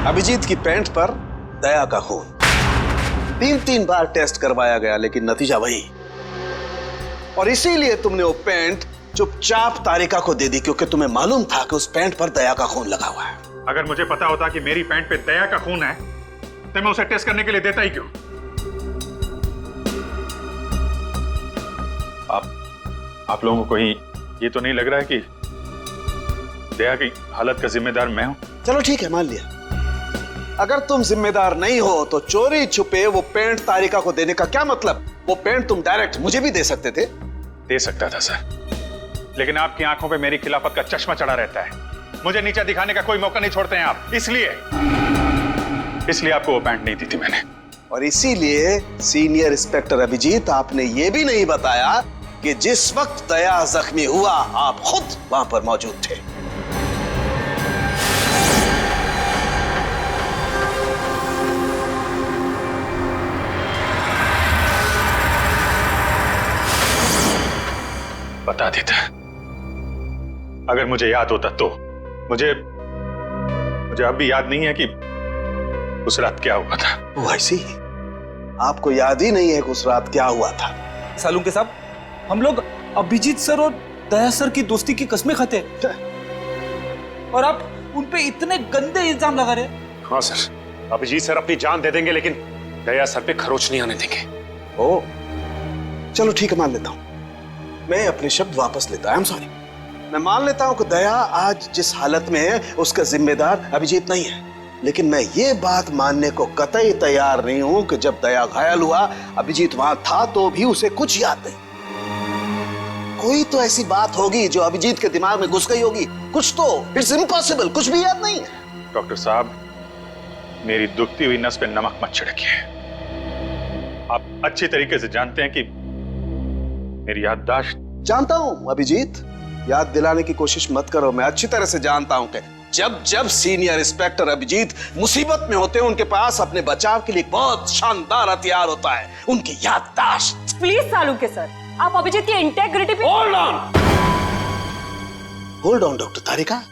अभिजीत की पैंट पर दया का खून। 3 बार टेस्ट करवाया गया लेकिन नतीजा वही। और इसीलिए तुमने वो पैंट चुपचाप तारिका को दे दी, क्योंकि तुम्हें मालूम था कि उस पैंट पर दया का खून लगा हुआ है। अगर मुझे पता होता कि मेरी पैंट पे दया का खून है तो मैं उसे टेस्ट करने के लिए देता ही क्यों? आप लोगों को ही ये तो नहीं लग रहा है कि दया की हालत का जिम्मेदार मैं हूं? चलो ठीक है, मान लिया। अगर तुम जिम्मेदार नहीं हो तो चोरी छुपे वो पैंट तारिका को देने का क्या मतलब? वो पैंट तुम डायरेक्ट मुझे भी दे सकते थे। दे सकता था सर, लेकिन आपकी आंखों पे मेरी खिलाफत का चश्मा चढ़ा रहता है। मुझे नीचा दिखाने का कोई मौका नहीं छोड़ते हैं आप, इसलिए आपको वो पैंट नहीं दी थी मैंने। और इसीलिए सीनियर इंस्पेक्टर अभिजीत, आपने ये भी नहीं बताया कि जिस वक्त दया जख्मी हुआ आप खुद वहां पर मौजूद थे। बता देता, अगर मुझे याद होता तो। मुझे अब भी याद नहीं है कि उस रात क्या हुआ था। वो ऐसी ही आपको याद ही नहीं है कि उस रात क्या हुआ था। सालुंके साहब, हम लोग अभिजीत सर और दया सर की दोस्ती की कस्में खाते हैं और आप उन पे इतने गंदे इल्जाम लगा रहे हैं। हाँ सर, अभिजीत सर अपनी जान दे देंगे लेकिन दया सर पे खरोच नहीं आने देंगे। ओ, चलो ठीक है, मान लेता हूं। मैं अपने शब्द वापस लेता हूं। I am sorry. मैं मान लेता हूं कि दया आज जिस हालत में है उसका जिम्मेदार अभिजीत नहीं है, लेकिन मैं ये बात मानने को कतई तैयार नहीं हूं कि जब दया घायल हुआ अभिजीत वहां था तो भी उसे कुछ याद नहीं। कोई तो ऐसी बात होगी जो अभिजीत के दिमाग में घुस गई होगी, कुछ तो। इट्स इम्पॉसिबल, कुछ भी याद नहीं है। डॉक्टर साहब, मेरी दुखती हुई नस पे नमक मत छिड़किए। आप अच्छी तरीके से जानते हैं कि मेरी याददाश्त। जानता हूं अभिजीत, याद दिलाने की कोशिश मत करो। मैं अच्छी तरह से जानता हूं कि जब सीनियर इंस्पेक्टर अभिजीत मुसीबत में होते हैं उनके पास अपने बचाव के लिए बहुत शानदार हथियार होता है, उनकी याददाश्त। प्लीज सालुंके सर, आप अभिजीत की इंटेग्रिटी पे hold on doctor Tarika.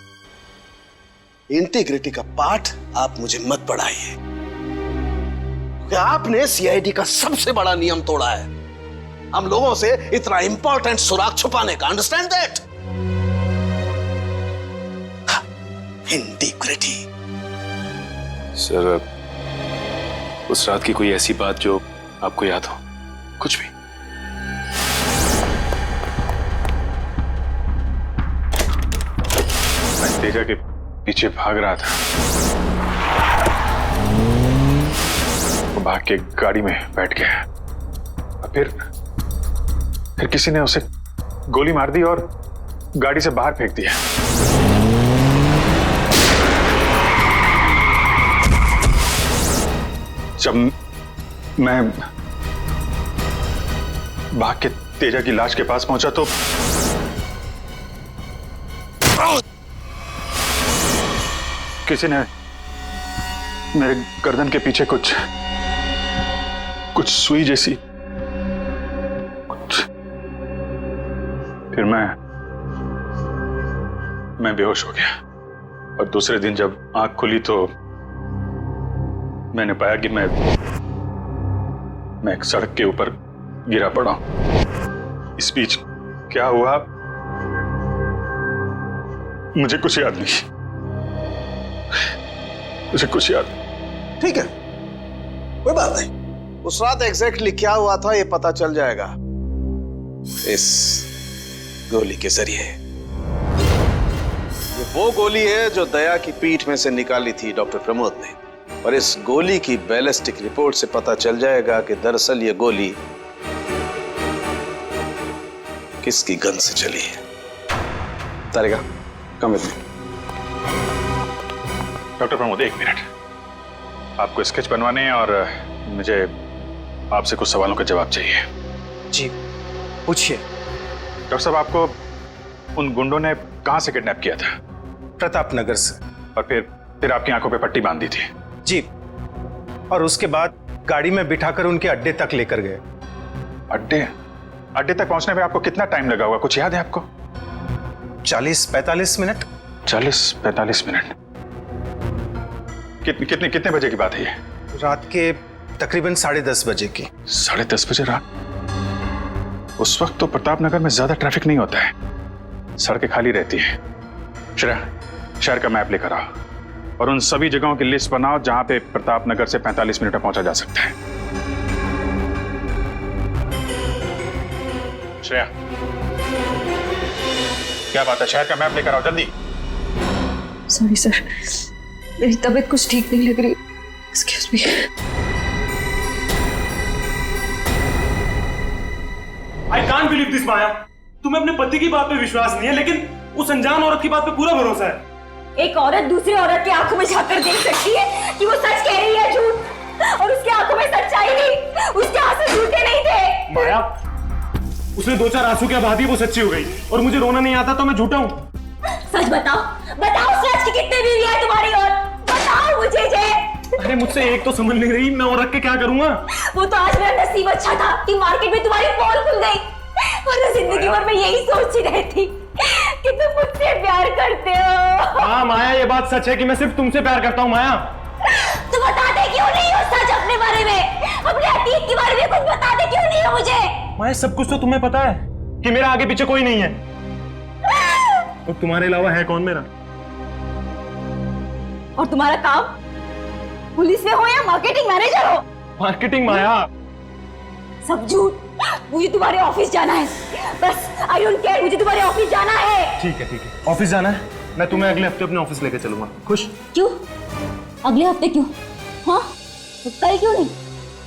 Integrity का पाठ आप मुझे मत पढ़ाइए, क्योंकि आपने सीआईडी का सबसे बड़ा नियम तोड़ा है, हम लोगों से इतना इंपॉर्टेंट सुराग छुपाने का। Understand that? इंटीग्रिटी। सर, उस रात की कोई ऐसी बात जो आपको याद हो? कुछ भी? मैं तेजा के पीछे भाग रहा था, वो भाग के गाड़ी में बैठ गया और फिर किसी ने उसे गोली मार दी और गाड़ी से बाहर फेंक दिया। जब मैं भाग के तेजा की लाश के पास पहुंचा तो किसी ने मेरे गर्दन के पीछे कुछ सुई जैसी फिर मैं बेहोश हो गया और दूसरे दिन जब आंख खुली तो मैंने पाया कि मैं एक सड़क के ऊपर गिरा पड़ा। इस बीच क्या हुआ मुझे कुछ याद नहीं, मुझे कुछ याद नहीं। ठीक है, कोई बात नहीं। उस रात एग्जैक्टली क्या हुआ था ये पता चल जाएगा इस गोली के जरिए। ये वो गोली है जो दया की पीठ में से निकाली थी डॉक्टर प्रमोद ने, और इस गोली की बैलिस्टिक रिपोर्ट से पता चल जाएगा कि दरअसल ये गोली किसकी गन से चली है। Tarika, come with me. Doctor Pramod, एक मिनट। आपको स्केच बनवाने हैं और मुझे आपसे कुछ सवालों का जवाब चाहिए। जी पूछिए। डॉक्टर साहब, आपको उन गुंडों ने कहां से किडनैप किया था? प्रताप नगर से। और फिर आपकी आंखों पे पट्टी बांध दी थी? जी, और उसके बाद गाड़ी में बिठाकर उनके अड्डे तक लेकर गए। अड्डे तक पहुंचने में आपको कितना टाइम लगा होगा, कुछ याद है आपको? 40-45 मिनट। 40-45 मिनट। कितने बजे की बात है ये? रात के तकरीबन 10:30 बजे की। 10:30 बजे रात? उस वक्त तो प्रताप नगर में ज्यादा ट्रैफिक नहीं होता है, सड़कें खाली रहती है। श्रेया, शहर का मैप लेकर आओ और उन सभी जगहों की लिस्ट बनाओ जहां पे प्रताप नगर से 45 मिनट में पहुंचा जा सकता है। श्रेया, क्या बात है? शहर का मैप लेकर आओ जल्दी। सॉरी सर, मेरी तबीयत कुछ ठीक नहीं लग रही। Excuse me. I can't believe this Maya. तुम्हें अपने पति की बात पे विश्वास नहीं है, लेकिन उस अनजान औरत की बात पे पूरा भरोसा है। एक औरत दूसरी औरत की आंखों में झांककर देख सकती है कि वो सच कह रही है झूठ, और उसकी आंखों में सच्चाई नहीं, उसके आंसू झूठे नहीं थे। माया, उसने 2-4 आंसू क्या बहा दी, वो सच्ची हो गई, और मुझे रोना नहीं आता तो मैं झूठा हूँ। सच बताओ, बताओ सच की कितने बीवी है तुम्हारी, और बताओ मुझे जय। अरे मुझसे एक तो समझ नहीं रही, मैं और रख के क्या करूंगा? वो तो आज मेरा नसीब अच्छा था कि मार्केट में तुम्हारी पोल खुल गई, वरना जिंदगी भर मैं यही सोचती रहती कि तुम मुझसे प्यार करते हो। हाँ माया, ये बात सच है कि मैं सिर्फ तुमसे प्यार करता हूँ। माया, तुम बताते क्यों नहीं हो सच अपने बारे में, अपने अतीत के बारे में कुछ बताते क्यों नहीं हो मुझे? माया, सब कुछ तो तुम्हें पता है कि मेरा आगे पीछे कोई नहीं है, और तुम्हारे अलावा है कौन मेरा? और तुम्हारा काम पुलिस में हो या मार्केटिंग मैनेजर हो? मार्केटिंग माया, सब झूठ। मुझे तुम्हारे ऑफिस जाना है, बस आई डोंट केयर, मुझे तुम्हारे ऑफिस जाना है। ठीक है, ऑफिस जाना है, मैं तुम्हें अगले हफ्ते अपने ऑफिस लेके चलूंगा। खुश? क्यों अगले हफ्ते क्यों? हाँ, तो कल क्यों नहीं?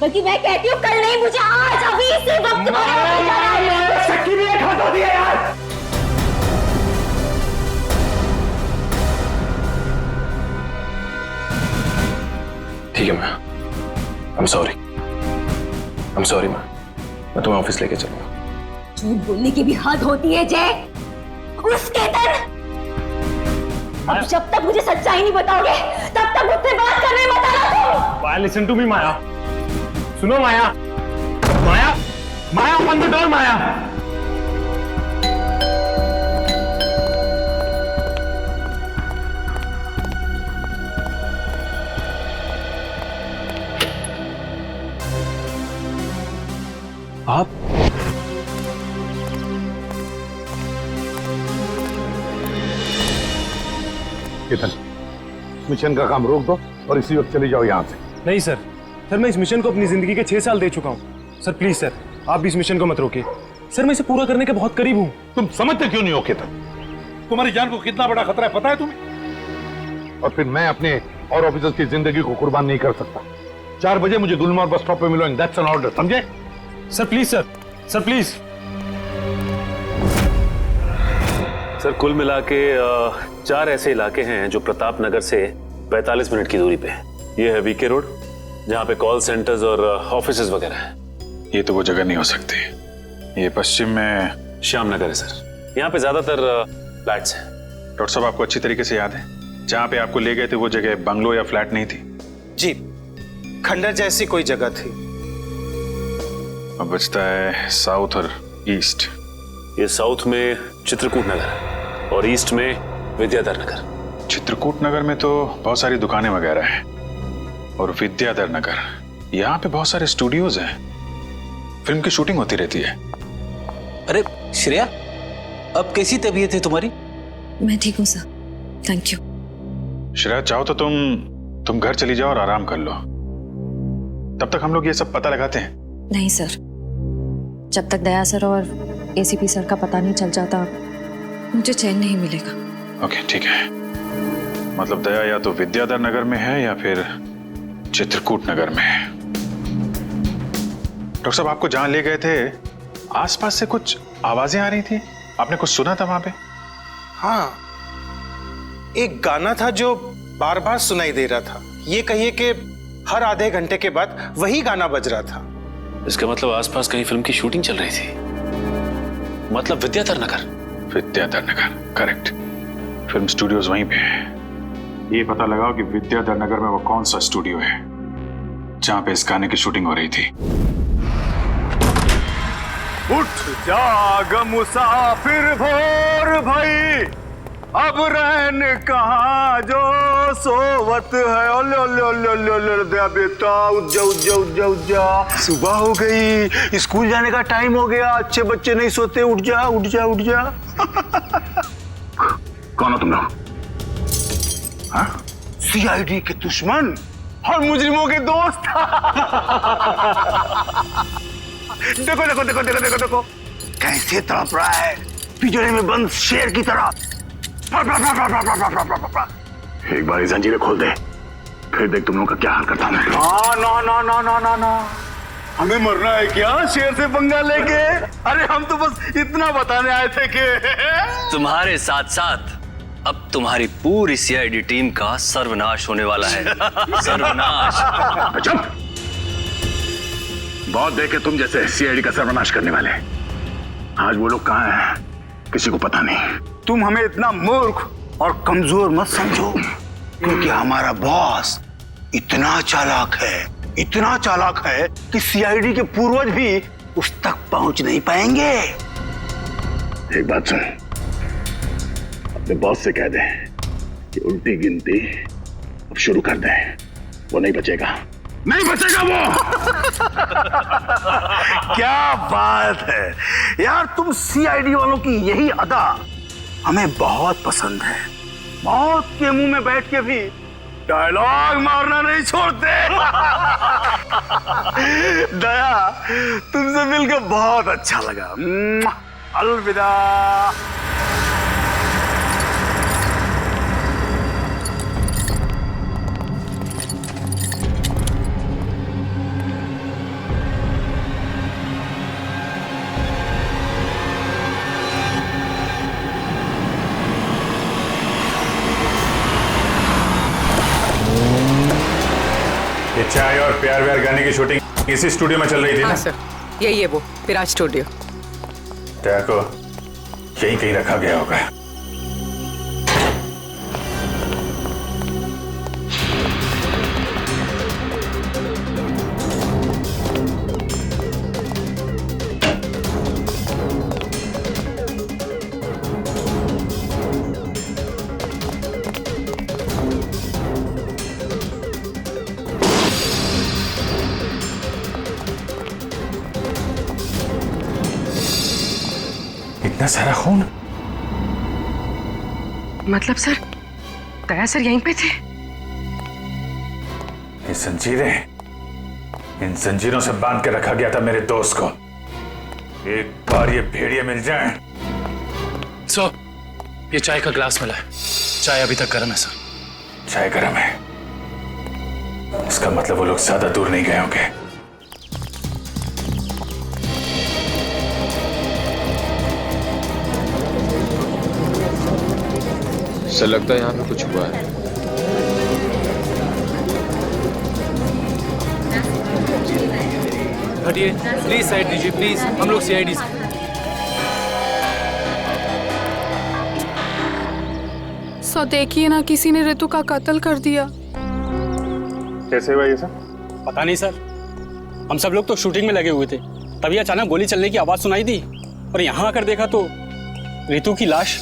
बल्कि मैं कहती हूँ कल नहीं, मुझे आज अभी इसी वक्त तुम्हारे ऑफिस जाना है। शक्की भी एक हाथ होती है यार। ठीक है मैं, I'm sorry मैं तुम्हें ऑफिस लेके चलूंगा। झूठ बोलने की भी हद होती है जय। उस केतन, अब जब तक मुझे सच्चाई नहीं बताओगे तब तक मुझसे बात करने मत आना तुम। माया, लिसन टू मी माया, सुनो माया, माया ओपन द डोर माया। आप केतन, मिशन का काम रोक दो और इसी वक्त चले जाओ यहाँ से। नहीं सर, मैं इस मिशन को अपनी जिंदगी के 6 साल दे चुका हूँ। सर प्लीज सर, आप भी इस मिशन को मत रोकिए। सर मैं इसे पूरा करने के बहुत करीब हूँ। तुम समझते क्यों नहीं हो केतन? तुम्हारी जान को कितना बड़ा खतरा है पता है तुम्हें? और फिर मैं अपने और ऑफिसर्स की जिंदगी को कुर्बान नहीं कर सकता। 4 बजे मुझे गुलमोहर बस स्टॉप पे मिलो, एंड दैट्स एन ऑर्डर, समझे? Sir please sir please. Sir कुल मिला के 4 ऐसे इलाके हैं जो प्रताप नगर से 45 मिनट की दूरी पे है। ये है वीके रोड, जहाँ पे कॉल सेंटर्स और ऑफिसेज वगैरह हैं। ये तो वो जगह नहीं हो सकती। ये पश्चिम में श्याम नगर है सर, यहाँ पे ज्यादातर फ्लैट्स हैं। डॉक्टर साहब, आपको अच्छी तरीके से याद है जहाँ पे आपको ले गए थे वो जगह बंगलो या फ्लैट नहीं थी? जी, खंडर जैसी कोई जगह थी। अब बचता है साउथ और ईस्ट। ये साउथ में चित्रकूट नगर है और ईस्ट में विद्याधर नगर। चित्रकूट नगर में तो बहुत सारी दुकानें वगैरह हैं, और विद्याधर नगर यहाँ पे बहुत सारे स्टूडियोज हैं, फिल्म की शूटिंग होती रहती है। अरे श्रेया, अब कैसी तबीयत है तुम्हारी? मैं ठीक हूँ सर, थैंक यू। श्रेया, चाहो तो तुम घर चली जाओ और आराम कर लो, तब तक हम लोग ये सब पता लगाते हैं। नहीं सर, जब तक दया सर और एसीपी सर का पता नहीं चल जाता मुझे चैन नहीं मिलेगा। ओके ठीक है, मतलब दया या तो विद्याधर नगर में है या फिर चित्रकूट नगर में है। डॉक्टर साहब, आपको जहां ले गए थे आसपास से कुछ आवाजें आ रही थी, आपने कुछ सुना था वहां पे? हाँ, एक गाना था जो बार बार सुनाई दे रहा था। ये कहिए कि हर आधे घंटे के बाद वही गाना बज रहा था। इसका मतलब आसपास कहीं फिल्म की शूटिंग चल रही थी, मतलब Vidyadhar Nagar. Vidyadhar Nagar, correct. Film studios वहीं पे है। ये पता लगाओ कि विद्याधर नगर में वो कौन सा स्टूडियो है जहां पे इस गाने की शूटिंग हो रही थी। उठ जाग मुसाफिर भोर भई, अब रहन कहाँ जो सोवत है। ओले ओले ओले ओले ओले दया बेटा, उठ जा उठ जा उठ जा उठ जा। सुबह हो गई, स्कूल जाने का टाइम हो गया। अच्छे बच्चे नहीं सोते, उठ जा उठ जा उठ जा। कौन हो तुम लोग? सीआईडी के दुश्मन और मुजरिमों के दोस्त। देखो देखो देखो देखो देखो देखो कैसे तड़प रहा है पिंजरे में बंद शेर की तरह। एक बार जंजीरें खोल दे, फिर देख तुम लोगों का क्या हाल करता हूं। ना ना ना ना ना ना, हमें मरना है क्या शेर से पंगा लेके? अरे हम तो बस इतना बताने आए थे कि तुम्हारे साथ साथ अब तुम्हारी पूरी सीआईडी टीम का सर्वनाश होने वाला है। सर्वनाश। चुप! बहुत देखे तुम जैसे सीआईडी का सर्वनाश करने वाले। आज वो लोग कहाँ हैं किसी को पता नहीं। तुम हमें इतना मूर्ख और कमजोर मत समझो, क्योंकि हमारा बॉस इतना चालाक है कि सीआईडी के पूर्वज भी उस तक पहुंच नहीं पाएंगे। एक बात सुन, अपने बॉस से कह दे कि उल्टी गिनती अब शुरू कर दे। वो नहीं बचेगा, नहीं बचेगा वो। क्या बात है यार, तुम सीआईडी वालों की यही अदा हमें बहुत पसंद है। मौत के मुंह में बैठ के भी डायलॉग मारना नहीं छोड़ते। दया, तुमसे मिलकर बहुत अच्छा लगा। अलविदा। चाय और प्यार व्यार गाने की शूटिंग इसी स्टूडियो में चल रही थी ना? सर, यही है वो विराज स्टूडियो। टैग को यहीं कहीं रखा गया होगा। इतना सारा खून? मतलब सर, दया सर यहीं पे थे? ये जंजीरें, इन जंजीरों से बांध के रखा गया था मेरे दोस्त को। एक बार ये भेड़िए मिल जाए। सर, ये चाय का ग्लास मिला है। चाय अभी तक गर्म है सर। चाय गर्म है, इसका मतलब वो लोग ज्यादा दूर नहीं गए होंगे। सर, लगता है यहाँ पे कुछ हुआ है। हटिए प्लीज, साइड दीजिए प्लीज। हम लोग सीआईडी से। सो देखिए ना, किसी ने ऋतु का कत्ल कर दिया। कैसे हुआ ये सब? पता नहीं सर, हम सब लोग तो शूटिंग में लगे हुए थे, तभी अचानक गोली चलने की आवाज सुनाई दी और यहाँ आकर देखा तो ऋतु की लाश।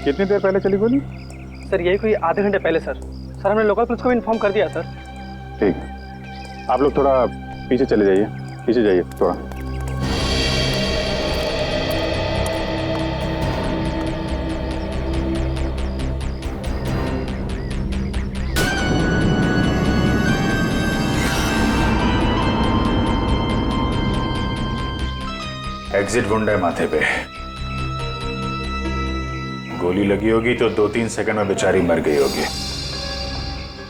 कितनी देर पहले चली गोली? सर यही कोई आधे घंटे पहले सर। सर हमने लोकल पुलिस को इन्फॉर्म कर दिया सर। ठीक, आप लोग थोड़ा पीछे चले जाइए, पीछे जाइए थोड़ा। एग्जिट गुंडा है माथे पे। गोली लगी होगी तो 2-3 सेकंड में बेचारी मर गई होगी।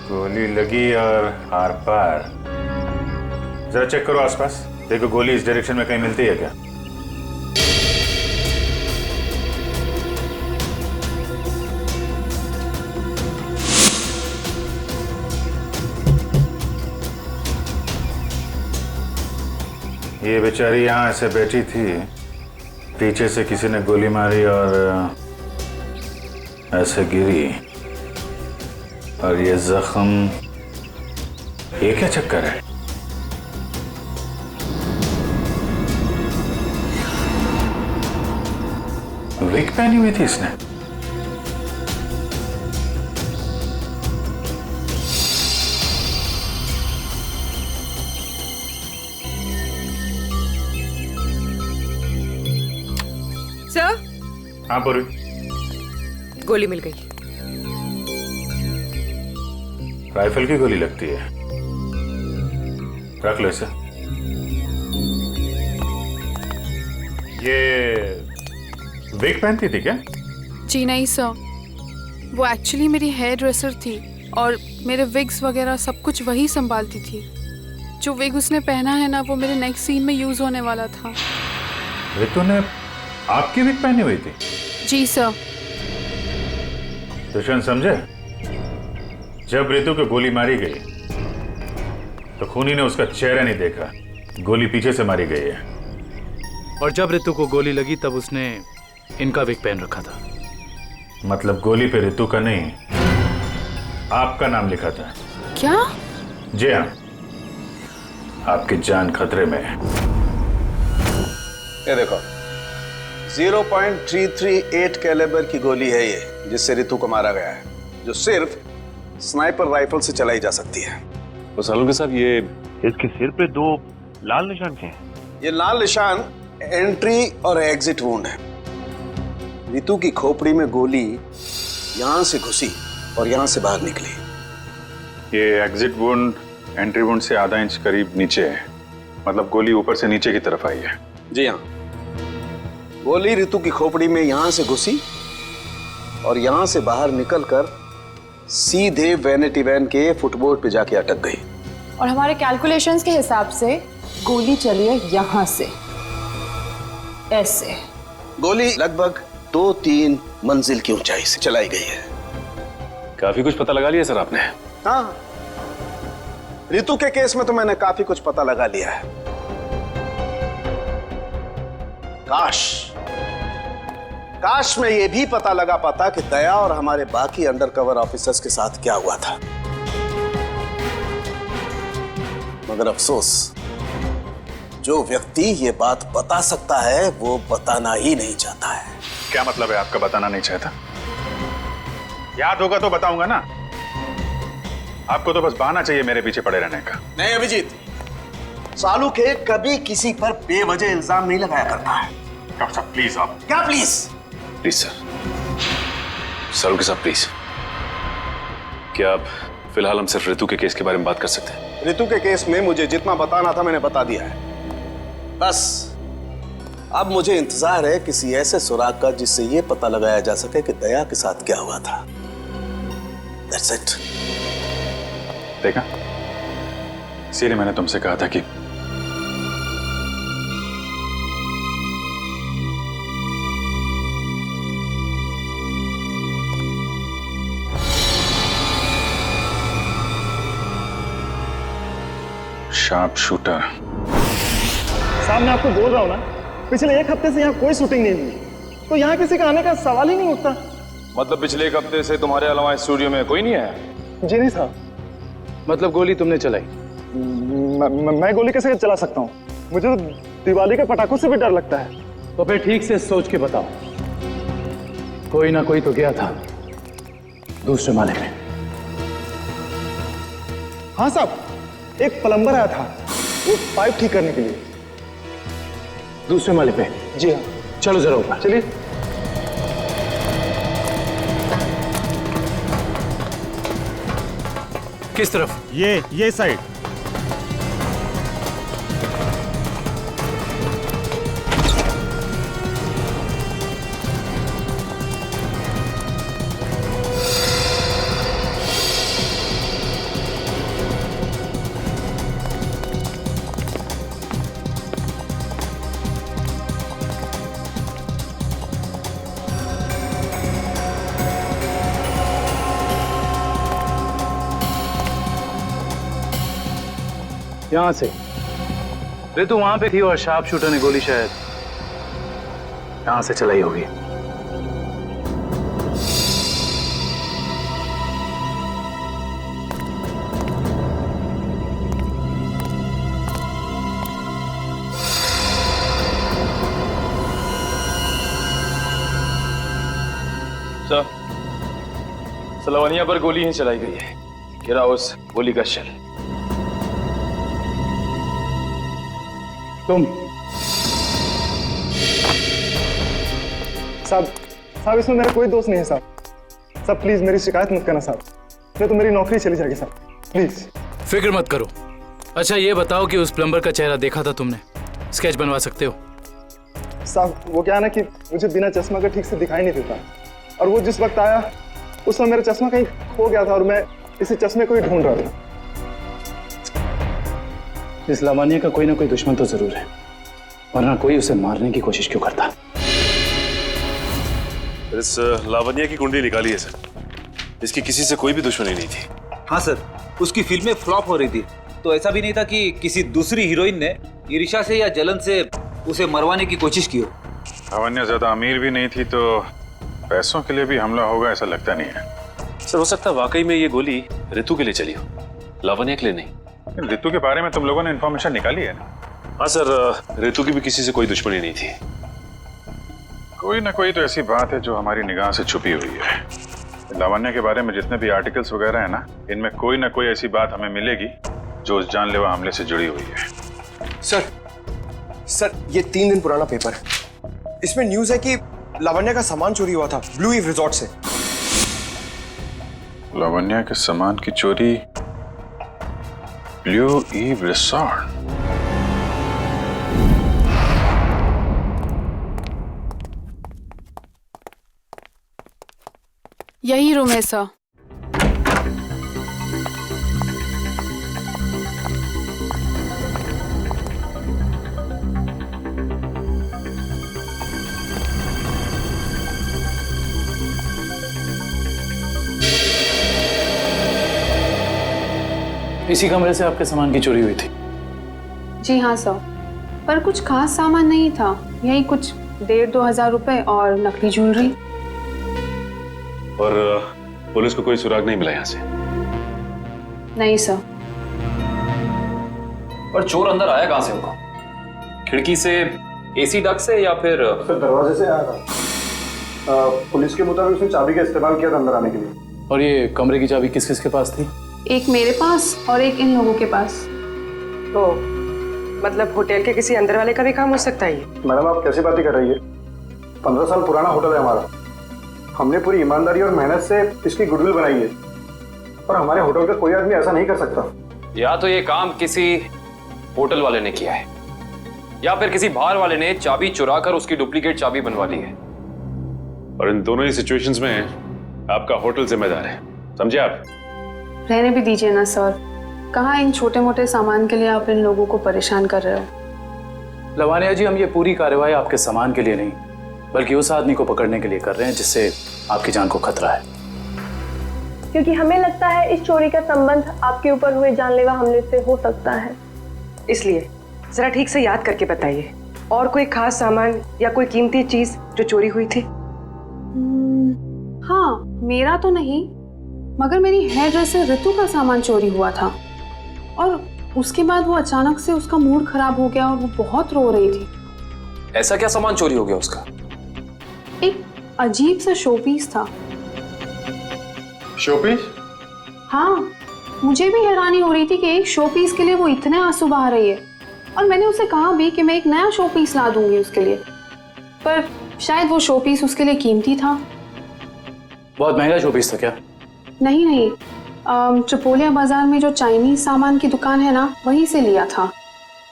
गोली लगी और आर पार। जरा चेक करो आसपास, देखो गोली इस डायरेक्शन में कहीं मिलती है क्या? ये बेचारी यहाँ ऐसे बैठी थी, पीछे से किसी ने गोली मारी और ऐसे गिरी, और ये जख्म, ये क्या चक्कर है? विग पहनी हुई थी इसने। सर, हाँ पूरी। गोली मिल गई। राइफल की गोली लगती है, रख लो इसे। ये विग पहनती थी क्या? जी नहीं सर, वो एक्चुअली मेरी हेयर ड्रेसर थी और मेरे विग्स वगैरह सब कुछ वही संभालती थी। जो विग उसने पहना है ना, वो मेरे नेक्स्ट सीन में यूज होने वाला था। रितु ने आपकी विग पहनी हुई थी? जी सर। दुष्यंत समझे, जब रितु को गोली मारी गई तो खूनी ने उसका चेहरा नहीं देखा, गोली पीछे से मारी गई है। और जब रितु को गोली लगी तब उसने इनका विग पहन रखा था। मतलब गोली पे रितु का नहीं, आपका नाम लिखा था। क्या? जी हाँ, आपकी जान खतरे में है। ये देखो, 0.338 कैलिबर की गोली है ये, जिससे रितु को मारा गया है, जो सिर्फ स्नाइपर राइफल से चलाई जा सकती है। तो सालुंके साहब, ये इसके सिर पे 2 लाल निशान के हैं। ये लाल निशान एंट्री और एग्जिट वुंड है। रितु की खोपड़ी में गोली यहां से घुसी और यहां से बाहर निकली। ये एग्जिट वुंड एंट्री वुंड से आधा इंच करीब नीचे है, मतलब गोली ऊपर से नीचे की तरफ आई है। जी हाँ, गोली रितु की खोपड़ी में यहां से घुसी और यहां से बाहर निकलकर सीधे वैनिटी वैन के फुटबोर्ड पे जाके अटक गई। और हमारे कैलकुलेशंस के हिसाब से गोली चली है यहां से, ऐसे। गोली लगभग 2-3 मंजिल की ऊंचाई से चलाई गई है। काफी कुछ पता लगा लिया सर आपने। हाँ, रितु के केस में तो मैंने काफी कुछ पता लगा लिया है। काश मैं ये भी पता लगा पाता कि दया और हमारे बाकी अंडरकवर ऑफिसर्स के साथ क्या हुआ था। मगर अफसोस, जो व्यक्ति ये बात बता सकता है वो बताना ही नहीं चाहता है। क्या मतलब है आपका बताना नहीं चाहता? याद होगा तो बताऊंगा ना। आपको तो बस बहाना चाहिए मेरे पीछे पड़े रहने का। नहीं अभिजीत, सालुके कभी किसी पर बेवजह इल्जाम नहीं लगाया करता है। डॉक्टर साहब प्लीज। आप क्या प्लीज? प्लीज सर, सालुंके साहब प्लीज, क्या आप फिलहाल हम सिर्फ रितु के केस के बारे में बात कर सकते हैं? रितु के केस में मुझे जितना बताना था मैंने बता दिया है। बस अब मुझे इंतजार है किसी ऐसे सुराग का जिससे यह पता लगाया जा सके कि दया के साथ क्या हुआ था। That's it. देखा, इसीलिए मैंने तुमसे कहा था कि शार्प शूटर। साहब, मैं आपको बोल रहा हूँ ना, पिछले 1 हफ्ते से यहाँ कोई शूटिंग नहीं हुई, तो यहाँ किसी का आने का सवाल ही नहीं उठता। मतलब पिछले 1 हफ्ते से तुम्हारे अलावा स्टूडियो में कोई नहीं आया? जी नहीं साहब। मतलब गोली तुमने चलाई? मैं गोली कैसे चला सकता हूँ? मुझे तो दिवाली के पटाखों से भी डर लगता है। तो फिर ठीक से सोच के बताओ, कोई ना कोई तो गया था दूसरे माले पे। हाँ साहब, एक प्लम्बर आया था वो पाइप ठीक करने के लिए। दूसरे माले पे? जी हाँ। चलो जरा ऊपर चलिए। किस तरफ? ये साइड। यहां से। रितु वहां पे थी और शार्प शूटर ने गोली शायद यहां से चलाई होगी। सर लवनिया पर गोली ही चलाई गई है। गिरा उस गोली का शेल। तुम साहब इसमें मेरा कोई दोस्त नहीं है साहब प्लीज मेरी शिकायत मत करना साहब, नहीं तो मेरी नौकरी चली जाएगी साहब प्लीज। फिक्र मत करो। अच्छा ये बताओ कि उस प्लम्बर का चेहरा देखा था तुमने? स्केच बनवा सकते हो? साहब वो क्या है ना कि मुझे बिना चश्मा का ठीक से दिखाई नहीं देता, और वो जिस वक्त आया उस समय मेरा चश्मा कहीं खो गया था और मैं इसी चश्मे को ही ढूंढ रहा था। इस लावण्य का कोई ना कोई दुश्मन तो जरूर है, वरना कोई उसे मारने की कोशिश क्यों करता? इस लावण्य की कुंडली निकाली है सर। इसकी किसी से कोई भी दुश्मनी नहीं थी। हाँ सर, उसकी फिल्में फ्लॉप हो रही थी, तो ऐसा भी नहीं था कि किसी दूसरी हीरोइन ने ईर्ष्या से या जलन से उसे मरवाने की कोशिश की हो। लावण्य ज्यादा अमीर भी नहीं थी, तो पैसों के लिए भी हमला होगा ऐसा लगता नहीं है। सर हो सकता है वाकई में ये गोली ऋतु के लिए चली हो, लावण्य के लिए नहीं। ऋतु के बारे में तुम लोगों ने इन्फॉर्मेशन निकाली है ना? हाँ सर, ऋतु की भी किसी से कोई दुश्मनी नहीं थी। कोई ना कोई तो ऐसी बात है जो हमारी निगाह से छुपी हुई है। लावण्य के बारे में जितने भी आर्टिकल्स वगैरह है ना, इनमें कोई ना कोई ऐसी बात हमें मिलेगी जो उस जानलेवा हमले से जुड़ी हुई है। सर ये 3 दिन पुराना पेपर है। इसमें न्यूज़ है कि लावण्य का सामान चोरी हुआ था ब्लू ईव रिजॉर्ट से। लावण्य के सामान की चोरी ब्लू ईव रिसॉर्ट? यही रूम है सर। इसी कमरे से आपके सामान की चोरी हुई थी? जी हाँ सर, पर कुछ खास सामान नहीं था, यही कुछ 1,500-2 हज़ार रुपए और नकली ज्वेलरी। और पुलिस को कोई सुराग नहीं मिला यहाँ से? नहीं सर। पर चोर अंदर आया कहाँ से होगा? खिड़की से, एसी डक्ट से, या फिर दरवाजे से आया था। पुलिस के मुताबिक उसने चाबी का इस्तेमाल किया था अंदर आने के लिए। और ये कमरे की चाबी किस किस के पास थी? एक मेरे पास और एक इन लोगों के पास। तो मतलब होटल के किसी अंदर वाले का भी काम हो सकता है ये? मैडम आप कैसी बातें कर रही है? 15 साल पुराना होटल है हमारा। हमने पूरी ईमानदारी और मेहनत से इसकी गुडविल बनाई है, और हमारे होटल का कोई आदमी ऐसा नहीं कर सकता। या तो ये काम किसी होटल वाले ने किया है, या फिर किसी बाहर वाले ने चाबी चुरा कर उसकी डुप्लीकेट चाबी बनवा ली है। और इन दोनों ही सिचुएशंस में आपका होटल जिम्मेदार है, समझे आप? रहने भी दीजिए ना सर, कहाँ इन छोटे मोटे सामान के लिए आप इन लोगों को परेशान कर रहे हो? लवानिया जी, हम ये पूरी कार्रवाई आपके सामान के लिए नहीं, बल्कि उस आदमी को पकड़ने के लिए कर रहे हैं जिससे आपकी जान को खतरा है। क्योंकि हमें लगता है इस चोरी का संबंध आपके ऊपर हुए जानलेवा हमले से हो सकता है। इसलिए जरा ठीक से याद करके बताइए, और कोई खास सामान या कोई कीमती चीज जो चोरी हुई थी? हाँ, मेरा तो नहीं, मगर मेरी हेयर ड्रेसर ऋतु का सामान चोरी हुआ था, और उसके बाद वो अचानक से उसका मूड खराब हो गया और वो बहुत रो रही थी। ऐसा क्या सामान चोरी हो गया उसका? एक अजीब सा शोपीस था। शोपीस? हाँ, मुझे भी हैरानी हो रही थी कि एक शोपीस के लिए वो इतने आंसू बहा रही है, और मैंने उसे कहा भी कि मैं एक नया शोपीस ला दूंगी उसके लिए, पर शायद वो शोपीस उसके लिए कीमती था। बहुत महंगा शोपीस था क्या? नहीं, चपोलिया बाजार में जो चाइनीज सामान की दुकान है ना, वहीं से लिया था।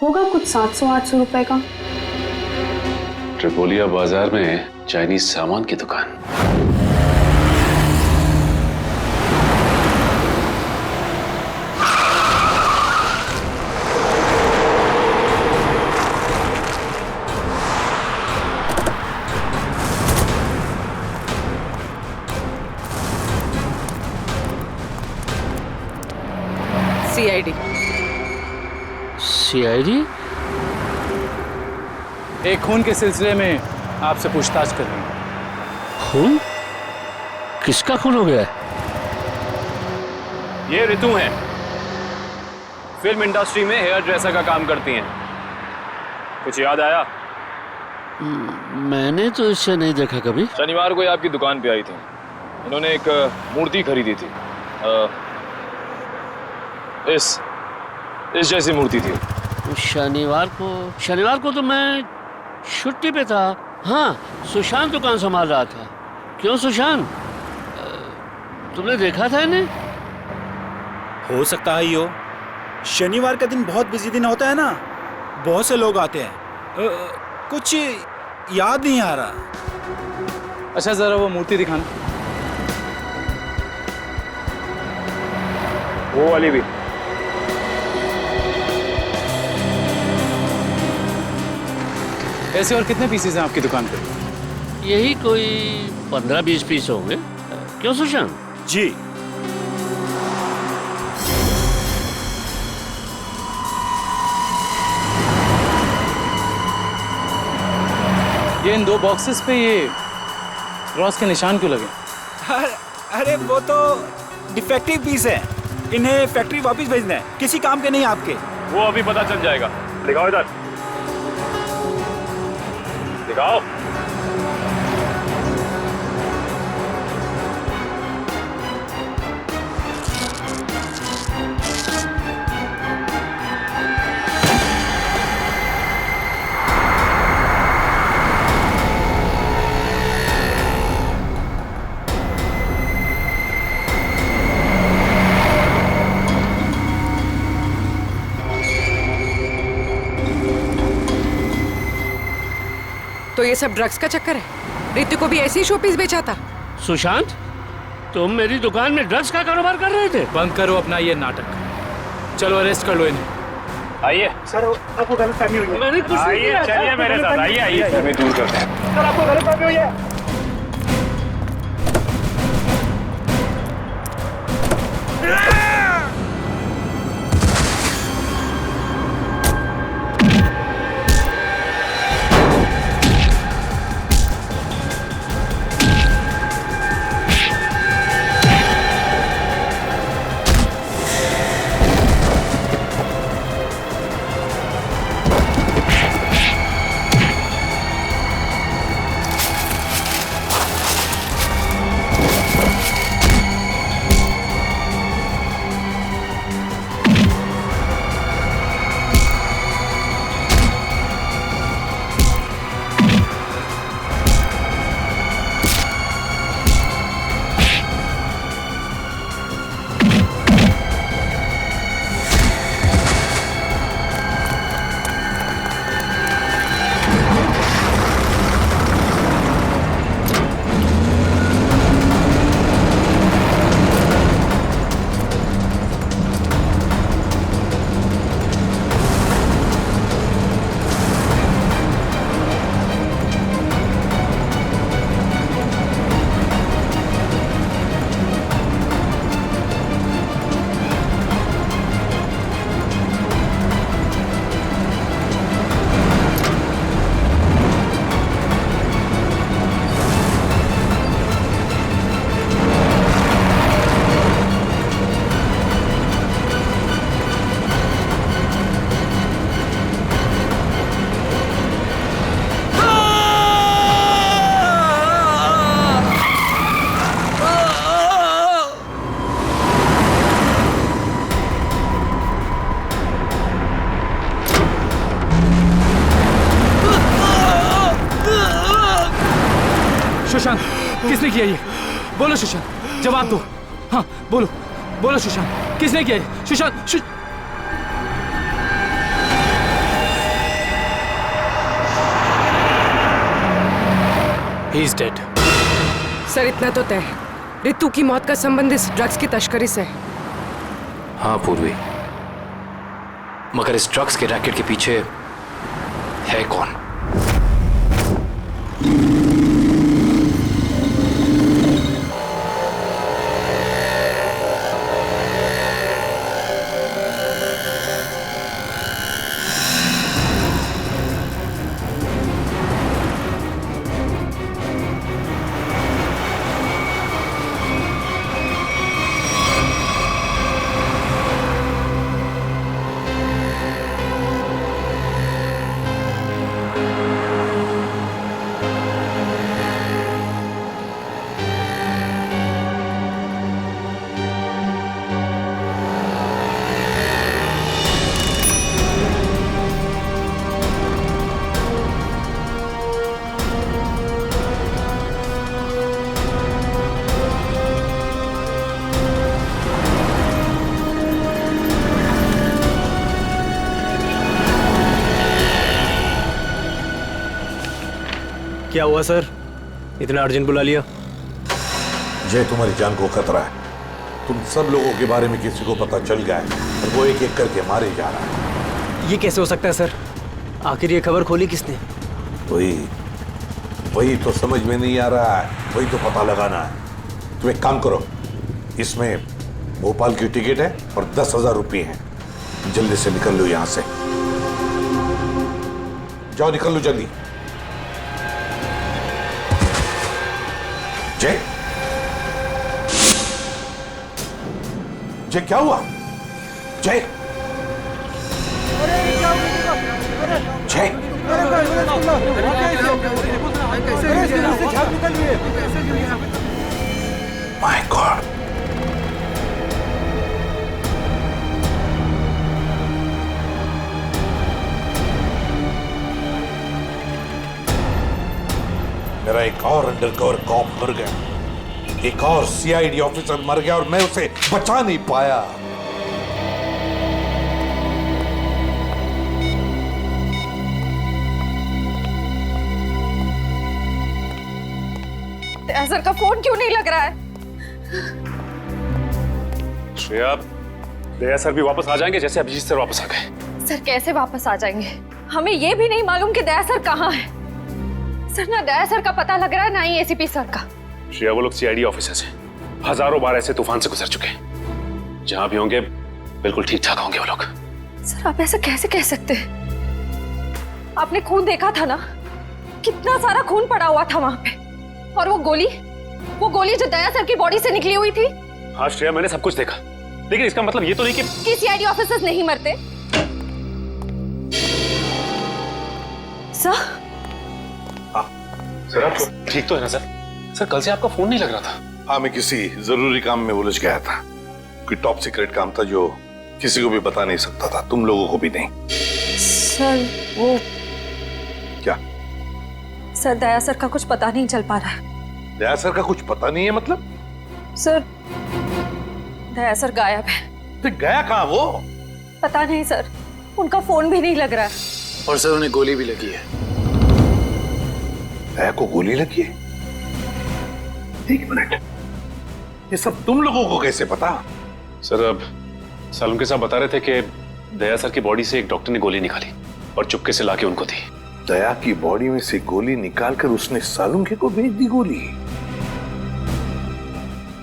होगा कुछ 700-800 रुपए का। ट्रिपोलिया बाजार में चाइनीज सामान की दुकान? सीआईडी? एक खून के सिलसिले में आपसे पूछताछ कर रही हूँ। खून? किसका खून हो गया है? ये ऋतु हैं, फिल्म इंडस्ट्री में हेयर ड्रेसर का काम करती हैं। कुछ याद आया? मैंने तो इसे नहीं देखा कभी। शनिवार को ये आपकी दुकान पे आई थी। इन्होंने एक मूर्ति खरीदी थी। इस जैसी मूर्ति थी। शनिवार को तो मैं छुट्टी पे था। हाँ, सुशांत दुकान संभाल रहा था। क्यों सुशांत, तुमने देखा था इन्हें? हो सकता है यो, शनिवार का दिन बहुत बिजी दिन होता है ना, बहुत से लोग आते हैं। कुछ याद नहीं आ रहा। अच्छा जरा वो मूर्ति दिखाना। वो वाली भी। ऐसे और कितने पीसेस हैं आपकी दुकान पे? यही कोई 15-20 पीस होंगे। क्यों सुशांत? जी। ये इन 2 बॉक्सेस पे ये क्रॉस के निशान क्यों लगे? अरे वो तो डिफेक्टिव पीस है, इन्हें फैक्ट्री वापस भेजना है, किसी काम के नहीं आपके। वो अभी पता चल जाएगा। दिखाओ इधर, दिखाओ। तो ये सब ड्रग्स का चक्कर है? रितु को भी ऐसे ही शोपीस बेचा था? सुशांत, तुम मेरी दुकान में ड्रग्स का कारोबार कर रहे थे? बंद करो अपना ये नाटक, चलो अरेस्ट कर लो इन्हें। आइए सर, आपको गलतफहमी हुई है। मैंने कुछ नहीं किया। चलिए मेरे साथ, आइए हमें दूर करते हैं। सर, आपको गलतफहमी हुई है। सुशांत, किसने किया ये? बोलो सुशांत, जवाब दो। हाँ बोलो, बोलो सुशांत, किसने किया ये? Sushant, He is dead. Sir इतना तो तय है, रितु की मौत का संबंध इस ड्रग्स की तस्करी से है। हाँ पूर्वी, मगर इस ड्रग्स के रैकेट के पीछे है कौन? क्या हुआ सर, इतना अर्जेंट बुला लिया? जय, तुम्हारी जान को खतरा है। तुम सब लोगों के बारे में किसी को पता चल गया है और वो एक एक करके मारे जा रहा है। ये कैसे हो सकता है सर? आखिर ये खबर खोली किसने? वही तो समझ में नहीं आ रहा है, वही तो पता लगाना है। तुम एक काम करो, इसमें भोपाल की टिकट है और 10,000 रुपये हैं। जल्दी से निकल लो यहां से, जाओ निकल लो जल्दी। जय, जय क्या हुआ? जय, जय, माय गॉड। मेरा एक और अंडरकवर कॉप मर गया, एक और सीआईडी ऑफिसर मर गया और मैं उसे बचा नहीं पाया। सर का फोन क्यों नहीं लग रहा है? श्रेया, दया सर भी वापस आ जाएंगे जैसे अभिजीत सर वापस आ गए। सर कैसे वापस आ जाएंगे? हमें ये भी नहीं मालूम कि दया सर कहाँ है। सर ना दया सर का पता लग रहा है ना ही एसीपी सर का। श्रेया, वो लोग सीआईडी ऑफिसर्स हैं, हजारों बार ऐसे तूफान से गुजर चुके हैं। जहां भी होंगे बिल्कुल ठीक ठाक होंगे वो लोग। सर आप ऐसा कैसे कह सकते हैं? आपने खून देखा था ना, कितना सारा खून पड़ा हुआ था वहां पे। और वो गोली जो दया सर की बॉडी से निकली हुई थी। हाँ श्रेया, मैंने सब कुछ देखा, लेकिन इसका मतलब ये तो नहीं कि सीआईडी ऑफिसर्स नहीं मरते। सर सर, आपको ठीक तो है ना सर? सर कल से आपका फोन नहीं लग रहा था। हाँ, मैं किसी जरूरी काम में उलझ गया था। कोई टॉप सीक्रेट काम था जो किसी को भी बता नहीं सकता था, तुम लोगों को भी नहीं। सर वो क्या? सर दया सर का कुछ पता नहीं चल पा रहा है। दया सर का कुछ पता नहीं है मतलब? सर दया सर गायब है। तो गया कहाँ वो? पता नहीं सर, उनका फोन भी नहीं लग रहा है। और सर उन्हें गोली भी लगी है। दया को गोली लगी है? एक मिनट, ये सब तुम लोगों को कैसे पता? सर अब सालुम के साहब बता रहे थे कि दया सर की बॉडी से एक डॉक्टर ने गोली निकाली और चुपके से लाके उनको दी। दया की बॉडी में से गोली निकालकर उसने सालुंखे को भेज दी गोली।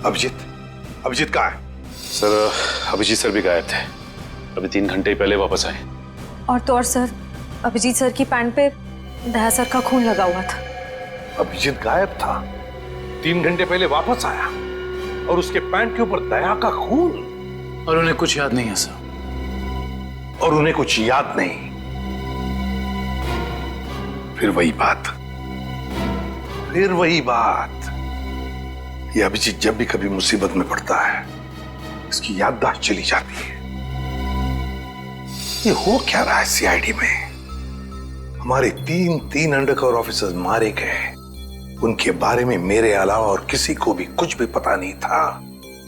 अभिजीत कहाँ है? सर अभिजीत सर भी गायब थे, अभी 3 घंटे पहले वापस आए। और तो और सर, अभिजीत सर की पैंट पे दया सर का खून लगा हुआ था। अभिजीत गायब था, 3 घंटे पहले वापस आया और उसके पैंट के ऊपर दया का खून। और उन्हें कुछ याद नहीं है सर। और उन्हें कुछ याद नहीं। फिर वही बात। ये अभिजीत जब भी कभी मुसीबत में पड़ता है, इसकी याददाश्त चली जाती है। ये हो क्या रहा है सीआईडी में? हमारे 3 अंडरकवर ऑफिसर्स मारे गए, उनके बारे में मेरे अलावा और किसी को भी कुछ भी पता नहीं था,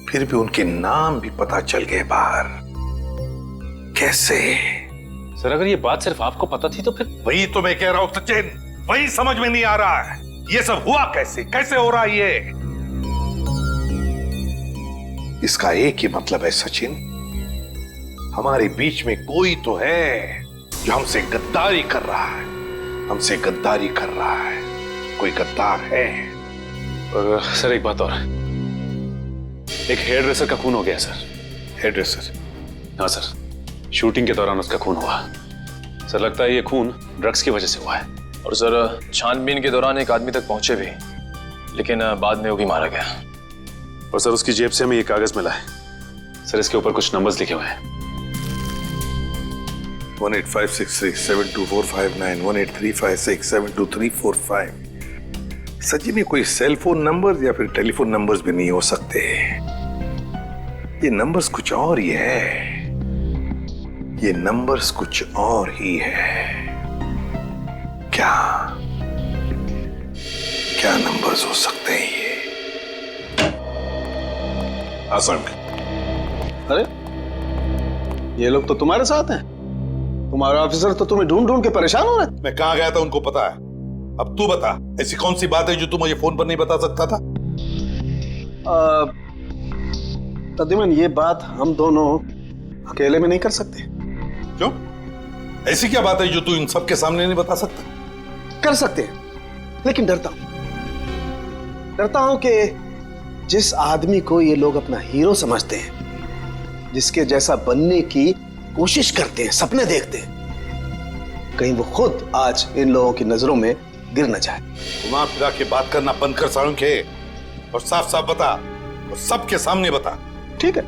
फिर भी उनके नाम भी पता चल गए बाहर। कैसे? सर अगर ये बात सिर्फ आपको पता थी तो फिर? वही तो मैं कह रहा हूं सचिन, वही समझ में नहीं आ रहा है। ये सब हुआ कैसे हो रहा है ये? इसका एक ही मतलब है सचिन, हमारे बीच में कोई तो है जो हमसे गद्दारी कर रहा है। कोई गद्दार है। और सर एक बात और, एक हेयर ड्रेसर का खून हो गया सर। Hairdresser? हाँ सर, शूटिंग के दौरान उसका खून हुआ। सर लगता है ये खून ड्रग्स की वजह से हुआ है। और सर छानबीन के दौरान एक आदमी तक पहुंचे भी, लेकिन बाद में वो भी मारा गया। और सर उसकी जेब से हमें ये कागज मिला है सर, इसके ऊपर कुछ नंबर्स लिखे हुए हैं। 185637245 18356722345। सचिन ये कोई सेल फोन नंबर या फिर टेलीफोन नंबर्स भी नहीं हो सकते। ये नंबर्स कुछ और ही है। क्या नंबर्स हो सकते हैं ये? आसान। अरे ये लोग तो तुम्हारे साथ हैं। तुम्हारा ऑफिसर तो तुम्हें ढूंढ ढूंढ के परेशान हो रहे। मैं कहां गया था उनको पता है। अब तू बता, ऐसी कौन सी बात है जो तू मुझे फोन पर नहीं बता सकता था? प्रद्युमन, ये बात हम दोनों अकेले में नहीं कर सकते। क्यों? ऐसी क्या बात है जो तू इन सबके सामने नहीं बता सकता? कर सकते हैं, लेकिन डरता हूं कि जिस आदमी को ये लोग अपना हीरो समझते हैं, जिसके जैसा बनने की कोशिश करते हैं, सपने देखते हैं, कहीं वो खुद आज इन लोगों की नजरों में गिर न जाए। घुमा फिरा के बात करना बंद कर साळुंखे, और साफ साफ बता, और सबके सामने बता। ठीक है,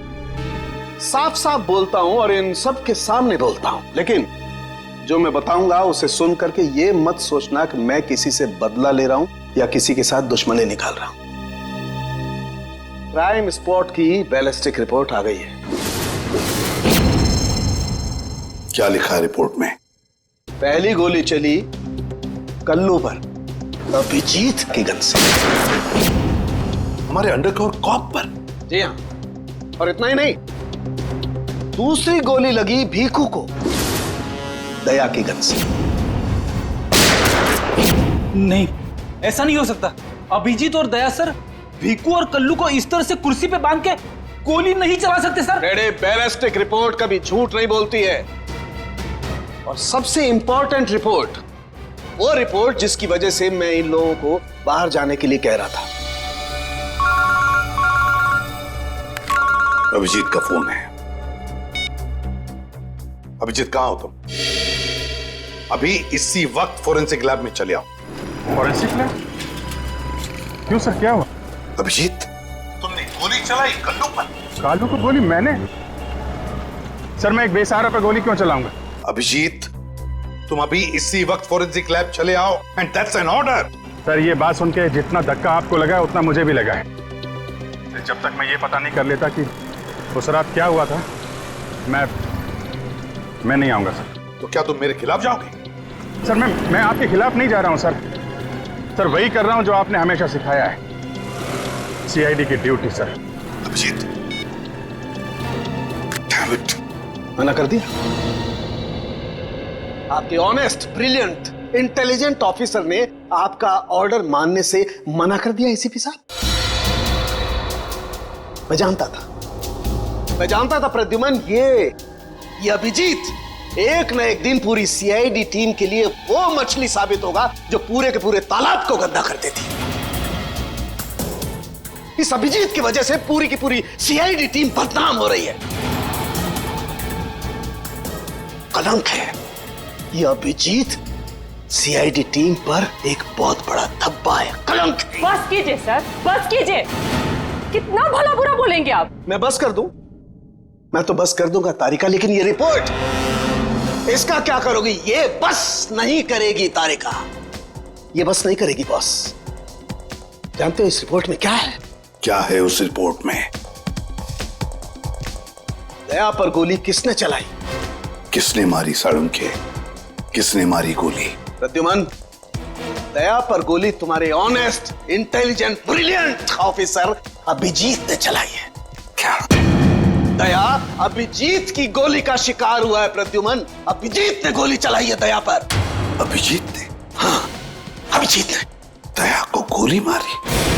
साफ साफ बोलता हूं और इन सब के सामने बोलता हूं, लेकिन जो मैं बताऊंगा उसे सुन करके ये मत सोचना कि मैं किसी से बदला ले रहा हूं या किसी के साथ दुश्मनी निकाल रहा हूं। क्राइम स्पॉट की बैलिस्टिक रिपोर्ट आ गई है। क्या लिखा है रिपोर्ट में? पहली गोली चली कल्लू पर, अभिजीत की गन से। हमारे अंडरकवर कॉप पर? जी हाँ, और इतना ही नहीं, दूसरी गोली लगी भीखू को, दया की गन से। नहीं, ऐसा नहीं हो सकता। अभिजीत और दया सर भीकू और कल्लू को इस तरह से कुर्सी पे बांध के गोली नहीं चला सकते सर। रेडी, बैलिस्टिक रिपोर्ट कभी झूठ नहीं बोलती है। और सबसे इंपॉर्टेंट रिपोर्ट, वो रिपोर्ट जिसकी वजह से मैं इन लोगों को बाहर जाने के लिए कह रहा था। अभिजीत का फोन है। अभिजीत, कहां हो तुम? अभी इसी वक्त फोरेंसिक लैब में चले आओ। Forensic lab? क्यों सर, क्या हुआ? अभिजीत, तुमने गोली चलाई कल्लू पर। कालू को गोली मैंने? सर, मैं एक बेसहारा पे गोली क्यों चलाऊंगा? अभिजीत, तुम अभी इसी वक्त फोरेंसिक लैब चले आओ, and that's an order. Sir, ये बात सुन के जितना धक्का आपको लगा है उतना मुझे भी लगा है। जब तक मैं ये पता नहीं कर लेता कि उस रात क्या हुआ था, मैं नहीं आऊंगा सर। तो क्या तुम मेरे खिलाफ जाओगे? सर, मैं आपके खिलाफ नहीं जा रहा हूं सर। सर, वही कर रहा हूं जो आपने हमेशा सिखाया है, सीआईडी की ड्यूटी सर। अभिजीत, मना कर दिया? आपके ऑनेस्ट, ब्रिलियंट, इंटेलिजेंट ऑफिसर ने आपका ऑर्डर मानने से मना कर दिया एसीपी साहब। मैं जानता था प्रद्युमन, ये अभिजीत एक न एक दिन पूरी सीआईडी टीम के लिए वो मछली साबित होगा जो पूरे के पूरे तालाब को गंदा कर देती। इस अभिजीत की वजह से पूरी की पूरी सीआईडी टीम बदनाम हो रही है। कलंक है ये अभिजीत, सीआईडी टीम पर एक बहुत बड़ा धब्बा है, कलंक है। बस कीजिए सर, बस कीजिए। कितना भला बुरा बोलेंगे आप? मैं बस कर दूं? मैं तो बस कर दूंगा तारिका, लेकिन ये रिपोर्ट, इसका क्या करोगी? ये बस नहीं करेगी तारिका, ये बस नहीं करेगी बॉस। जानते हो इस रिपोर्ट में क्या है? क्या है उस रिपोर्ट में? दया पर गोली किसने चलाई? किसने मारी साळुंखे? किसने मारी गोली? प्रद्युमन, दया पर गोली तुम्हारे honest, intelligent, brilliant officer Abhijeet ने चलाई है। क्या? दया अभिजीत की गोली का शिकार हुआ है प्रद्युमन। अभिजीत ने गोली चलाई है दया पर। अभिजीत ने? हाँ, अभिजीत ने दया को गोली मारी।